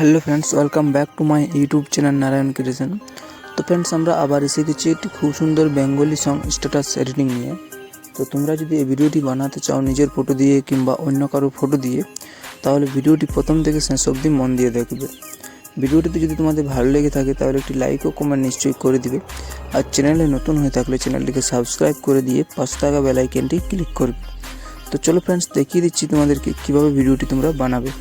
Hello friends, welcome back to my YouTube channel Narayan creation. তো friends, আমরা আবার এসে গেছি একটি খুব সুন্দর বেঙ্গলি সং স্ট্যাটাস এডিটিং নিয়ে। তো তোমরা যদি এই ভিডিওটি বানাতে চাও নিজের ফটো দিয়ে কিংবা অন্য কারো ফটো দিয়ে, তাহলে ভিডিওটি প্রথম থেকে শেষ অবধি মন দিয়ে দেখবে। ভিডিওটিতে যদি তোমাদের ভালো লেগে থাকে তাহলে একটি লাইক ও কমেন্ট নিশ্চয়ই করে দিবে। আর চ্যানেলে নতুন হয়ে থাকলে চ্যানেলটিকে সাবস্ক্রাইব করে দিয়ে পাশে থাকা বেল আইকনটি ক্লিক করবে। তো চলো ফ্রেন্ডস, দেখিয়ে দিচ্ছি তোমাদেরকে কীভাবে ভিডিওটি তোমরা বানাবে।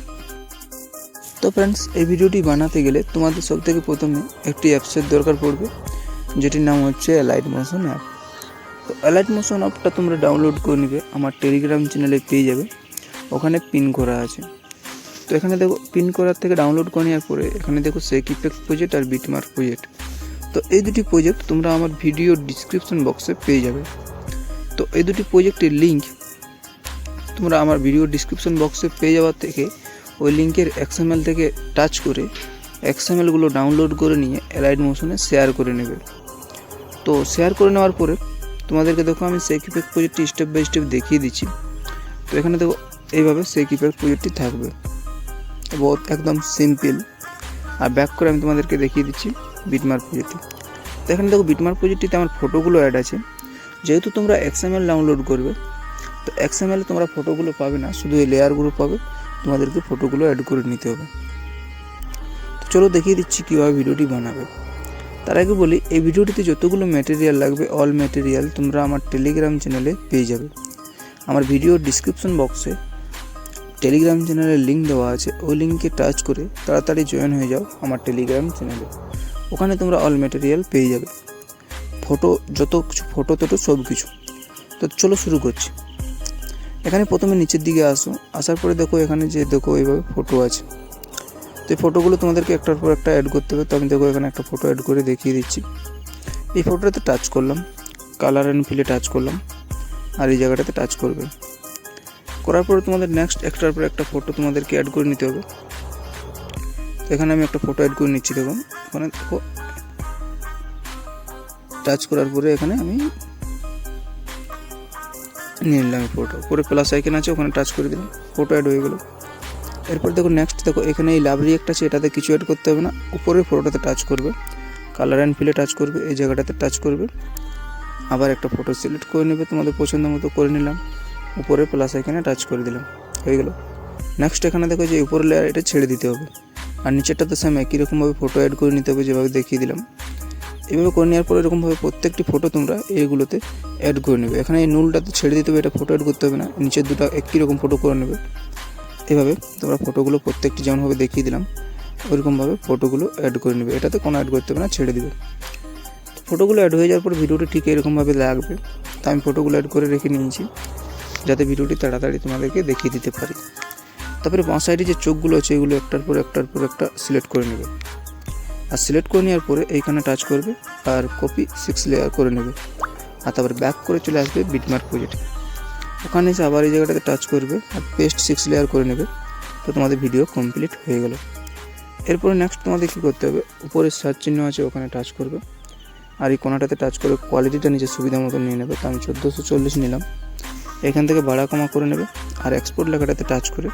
তো ফ্রেন্ডস, এই ভিডিওটি বানাতে গেলে তোমাদের সবথেকে প্রথমে একটি অ্যাপসের দরকার পড়বে, যেটির নাম হচ্ছে এলাইট মোশন অ্যাপ। তো এলাইট মোশন অ্যাপটা তোমরা ডাউনলোড করে নেবে, আমার টেলিগ্রাম চ্যানেলে পেয়ে যাবে, ওখানে পিন করা আছে। তো এখানে দেখো, পিন করার থেকে ডাউনলোড করে নেওয়ার পরে এখানে দেখো শেক ইফেক্ট প্রজেক্ট আর বিটমার্ক প্রজেক্ট। তো এই দুটি প্রজেক্ট তোমরা আমার ভিডিও ডিসক্রিপশন বক্সে পেয়ে যাবে। তো এই দুটি প্রজেক্টের লিঙ্ক তোমরা আমার ভিডিও ডিসক্রিপশন বক্সে পেয়ে যাওয়ার থেকে ওই লিঙ্কের XML থেকে টাচ করে XMLগুলো ডাউনলোড করে নিয়ে এলাইট মোশনে শেয়ার করে নেবে। তো শেয়ার করে নেওয়ার পরে তোমাদেরকে দেখো আমি শেক ইফেক্ট প্রজেক্টটি স্টেপ বাই স্টেপ দেখিয়ে দিচ্ছি। তো এখানে দেখো এইভাবে শেক ইফেক্ট প্রজেক্টটি থাকবে, বহুত একদম সিম্পল। আর ব্যাক করে আমি তোমাদেরকে দেখিয়ে দিচ্ছি বিটমার্ক প্রজেক্টটি। তো এখানে দেখো বিটমার্ক প্রজেক্টটিতে আমার ফটোগুলো অ্যাড আছে। যেহেতু তোমরা XML ডাউনলোড করবে, তো XML তোমরা ফটোগুলো পাবে না, শুধু এই লেয়ারগুলো পাবে। তোমাদেরকে ফটোগুলো অ্যাড করে নিতে হবে। তো চলো দেখিয়ে দিচ্ছি কীভাবে ভিডিওটি বানাবে। তার আগে বলি, এই ভিডিওটিতে যতগুলো ম্যাটেরিয়াল লাগবে অল ম্যাটেরিয়াল তোমরা আমার টেলিগ্রাম চ্যানেলে পেয়ে যাবে। আমার ভিডিও ডিসক্রিপশন বক্সে টেলিগ্রাম চ্যানেলের লিঙ্ক দেওয়া আছে, ওই লিঙ্কে টাচ করে তাড়াতাড়ি জয়েন হয়ে যাও আমার টেলিগ্রাম চ্যানেলে। ওখানে তোমরা অল ম্যাটেরিয়াল পেয়ে যাবে, ফটো, যত কিছু ফটো টটো সব কিছু। তো চলো শুরু করছি। এখানে প্রথমে নিচের দিকে আসার পরে দেখো এখানে যে দেখো এইভাবে ফটো আছে। তো এই ফটোগুলো তোমাদেরকে একটার পর একটা অ্যাড করতে হবে। তো আমি দেখো এখানে একটা ফটো অ্যাড করে দেখিয়ে দিচ্ছি। এই ফটোটাতে টাচ করলাম, কালার অ্যান্ড ফিলে টাচ করলাম, আর এই জায়গাটাতে টাচ করবে। করার পরে তোমাদের নেক্সট একটার পর একটা ফটো তোমাদেরকে অ্যাড করে নিতে হবে। তো এখানে আমি একটা ফটো অ্যাড করে নিচ্ছি। দেখো ওখানে দেখো টাচ করার পরে এখানে আমি নিয়ে নিলাম ফটো, পরে প্লাস আইকন আছে ওখানে টাচ করে দিলাম, ফটো অ্যাড হয়ে গেলো। এরপর দেখো নেক্সট দেখো এখানে এই লাভ রিয়েক্ট আছে, এটাতে কিছু অ্যাড করতে হবে না। উপরের ফটোটাতে টাচ করবে, কালার অ্যান্ড ফিলে টাচ করবে, এই জায়গাটাতে টাচ করবে, আবার একটা ফটো সিলেক্ট করে নেবে, তোমাদের পছন্দ মতো করে নিলাম, উপরে প্লাস আইকনে টাচ করে দিলাম, হয়ে গেলো। নেক্সট এখানে দেখো যে উপরের লেয়ার, এটা ছেড়ে দিতে হবে। আর নিচেরটাতে সেম একই রকমভাবে ফটো অ্যাড করে নিতে হবে, যেভাবে দেখিয়ে দিলাম। এইভাবে করে নেওয়ার পরে এরকমভাবে প্রত্যেকটি ফটো তোমরা এইগুলোতে অ্যাড করে নেবে। এখানে এই নুলটাতে ছেড়ে দিতে হবে, এটা ফটো অ্যাড করতে হবে না, নিচের দুটো একই রকম ফটো করে নেবে। এভাবে তোমরা ফটোগুলো প্রত্যেকটি যেমনভাবে দেখিয়ে দিলাম ওইরকমভাবে ফটোগুলো অ্যাড করে নেবে, এটাতে কোনো অ্যাড করতে হবে না, ছেড়ে দিবে। ফটোগুলো অ্যাড হয়ে যাওয়ার পর ভিডিওটি ঠিক এরকমভাবে লাগবে। তো আমি ফটোগুলো অ্যাড করে রেখে নিয়েছি, যাতে ভিডিওটি তাড়াতাড়ি তোমাদেরকে দেখিয়ে দিতে পারি। তারপরে বাঁ সাইডে যে চোখগুলো আছে এগুলো একটার পর একটা সিলেক্ট করে নেবে। আর সিলেক্ট করে নেওয়ার পরে এইখানে টাচ করবে আর কপি 6 লেয়ার করে নেবে। আর তারপর ব্যাক করে চলে আসবে বিটমার্ক প্রজেক্ট, ওখানে এসে আবার এই জায়গাটাতে টাচ করবে আর পেস্ট 6 লেয়ার করে নেবে। তো তোমাদের ভিডিও কমপ্লিট হয়ে গেল। এরপরে নেক্সট তোমাদের কী করতে হবে, উপরে সার্চ চিহ্ন আছে ওখানে টাচ করবে, আর এই কোনাটাতে টাচ করে কোয়ালিটিটা নিজের সুবিধা মতো নিয়ে নেবে। তো আমি 1440 নিলাম, এখান থেকে বাড়া কমা করে নেবে, আর এক্সপোর্ট লেখাটাতে টাচ করে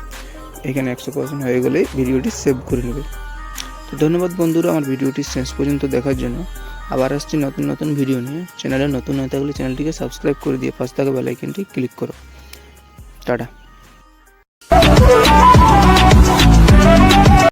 এখানে 100% হয়ে গেলেই ভিডিওটি সেভ করে নেবে। তো ধন্যবাদ বন্ধুরা আমার ভিডিওটি শেষ পর্যন্ত দেখার জন্য। আবার আসছি নতুন নতুন ভিডিও নিয়ে। চ্যানেলে নতুন হয়ে থাকলে চ্যানেলটিকে সাবস্ক্রাইব করে দিয়ে পাশে থাকা বেল আইকনটি ক্লিক করো। টাটা।